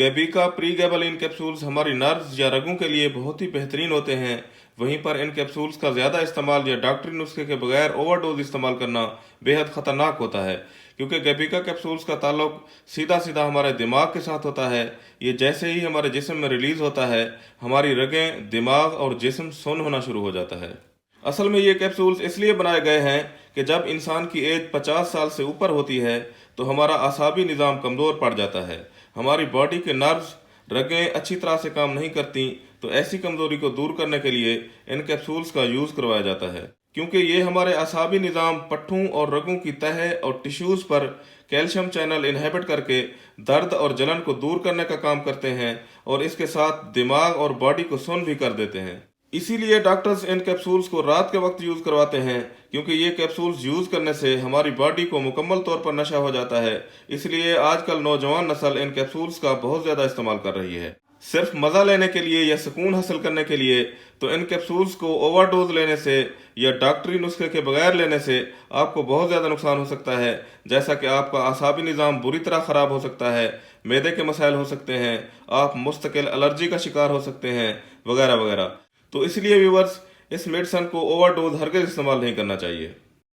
गैबिका pregabalin capsules हमारी nerves या रगों के लिए बहुत ही बेहतरीन होते हैं। वहीं पर इन कैप्सूल्स का ज़्यादा इस्तेमाल या डॉक्टरी नुस्खे के बगैर ओवरडोज इस्तेमाल करना बेहद ख़तरनाक होता है, क्योंकि गैबिका कैप्सूल्स का ताल्लुक सीधा सीधा हमारे दिमाग के साथ होता है। ये जैसे ही हमारे जिस्म में रिलीज़ होता है, हमारी रगें, दिमाग और जिस्म सुन्न होना शुरू हो जाता है। असल में ये कैप्सूल्स इसलिए बनाए गए हैं कि जब इंसान की एज 50 साल से ऊपर होती है तो हमारा आसाबी निज़ाम कमज़ोर पड़ जाता है, हमारी बॉडी के नर्व्स, रगें अच्छी तरह से काम नहीं करती। तो ऐसी कमज़ोरी को दूर करने के लिए इन कैप्सूल्स का यूज़ करवाया जाता है, क्योंकि ये हमारे आसाबी निज़ाम, पट्ठों और रगों की तह और टिश्यूज़ पर कैल्शियम चैनल इनहिबिट करके दर्द और जलन को दूर करने का काम करते हैं और इसके साथ दिमाग और बॉडी को सुन्न भी कर देते हैं। इसीलिए डॉक्टर्स इन कैप्सूल्स को रात के वक्त यूज़ करवाते हैं, क्योंकि ये कैप्सूल्स यूज़ करने से हमारी बॉडी को मुकम्मल तौर पर नशा हो जाता है। इसलिए आजकल नौजवान नस्ल इन कैप्सूल्स का बहुत ज़्यादा इस्तेमाल कर रही है, सिर्फ मज़ा लेने के लिए या सुकून हासिल करने के लिए। तो इन कैप्सूल्स को ओवरडोज लेने से या डॉक्टरी नुस्खे के बगैर लेने से आपको बहुत ज़्यादा नुकसान हो सकता है, जैसा कि आपका आसाबी निज़ाम बुरी तरह ख़राब हो सकता है, मैदे के मसाइल हो सकते हैं, आप मुस्तकिल एलर्जी का शिकार हो सकते हैं, वगैरह वगैरह। तो इसलिए व्यूवर्स, इस मेडिसन को ओवरडोज हरगिज़ इस्तेमाल नहीं करना चाहिए।